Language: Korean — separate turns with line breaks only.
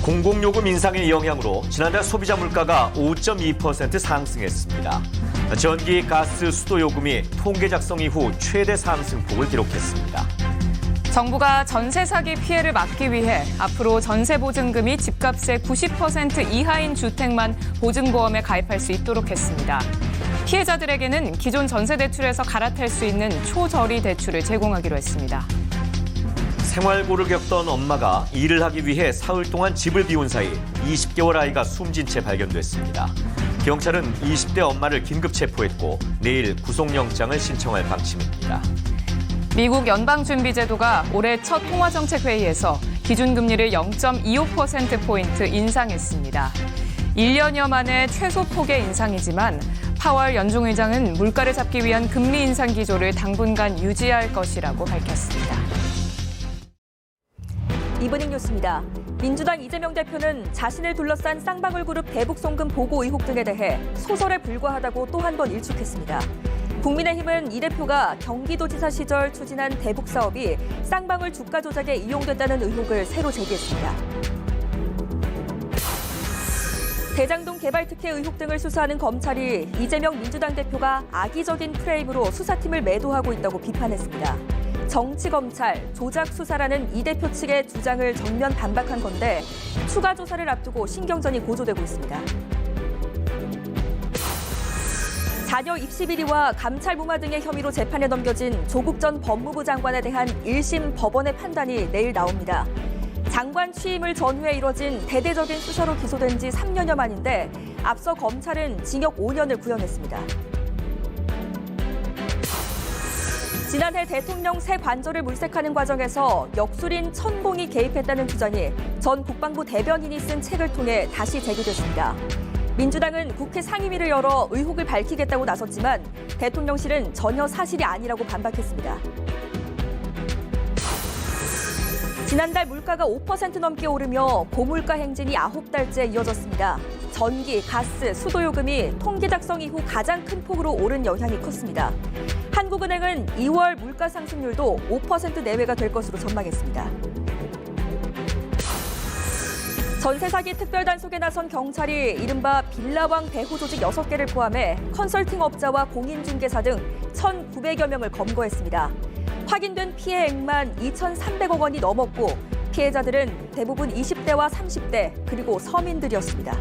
공공요금 인상의 영향으로 지난달 소비자 물가가 5.2% 상승했습니다. 전기, 가스, 수도 요금이 통계 작성 이후 최대 상승폭을 기록했습니다.
정부가 전세 사기 피해를 막기 위해 앞으로 전세 보증금이 집값의 90% 이하인 주택만 보증보험에 가입할 수 있도록 했습니다. 피해자들에게는 기존 전세 대출에서 갈아탈 수 있는 초저리 대출을 제공하기로 했습니다.
생활고를 겪던 엄마가 일을 하기 위해 사흘 동안 집을 비운 사이 20개월 아이가 숨진 채 발견됐습니다. 경찰은 20대 엄마를 긴급 체포했고 내일 구속영장을 신청할 방침입니다.
미국 연방준비제도가 올해 첫 통화정책회의에서 기준금리를 0.25%포인트 인상했습니다. 1년여 만에 최소폭의 인상이지만 파월 연준의장은 물가를 잡기 위한 금리 인상 기조를 당분간 유지할 것이라고 밝혔습니다.
이브닝 뉴스입니다. 민주당 이재명 대표는 자신을 둘러싼 쌍방울그룹 대북송금 보고 의혹 등에 대해 소설에 불과하다고 또 한 번 일축했습니다. 국민의힘은 이 대표가 경기도지사 시절 추진한 대북 사업이 쌍방울 주가 조작에 이용됐다는 의혹을 새로 제기했습니다. 대장동 개발 특혜 의혹 등을 수사하는 검찰이 이재명 민주당 대표가 악의적인 프레임으로 수사팀을 매도하고 있다고 비판했습니다. 정치검찰, 조작 수사라는 이 대표 측의 주장을 정면 반박한 건데 추가 조사를 앞두고 신경전이 고조되고 있습니다. 자녀 입시 비리와 감찰 무마 등의 혐의로 재판에 넘겨진 조국 전 법무부 장관에 대한 1심 법원의 판단이 내일 나옵니다. 장관 취임을 전후에 이뤄진 대대적인 수사로 기소된 지 3년여 만인데 앞서 검찰은 징역 5년을 구형했습니다. 지난해 대통령 새 관저를 물색하는 과정에서 역술인 천공이 개입했다는 주장이 전 국방부 대변인이 쓴 책을 통해 다시 제기됐습니다. 민주당은 국회 상임위를 열어 의혹을 밝히겠다고 나섰지만 대통령실은 전혀 사실이 아니라고 반박했습니다. 지난달 물가가 5% 넘게 오르며 고물가 행진이 9달째 이어졌습니다. 전기, 가스, 수도 요금이 통계 작성 이후 가장 큰 폭으로 오른 영향이 컸습니다. 한국은행은 2월 물가 상승률도 5% 내외가 될 것으로 전망했습니다. 전세 사기 특별단속에 나선 경찰이 이른바 빌라왕 배후 조직 6개를 포함해 컨설팅 업자와 공인중개사 등 1,900여 명을 검거했습니다. 확인된 피해액만 2,300억 원이 넘었고 피해자들은 대부분 20대와 30대 그리고 서민들이었습니다.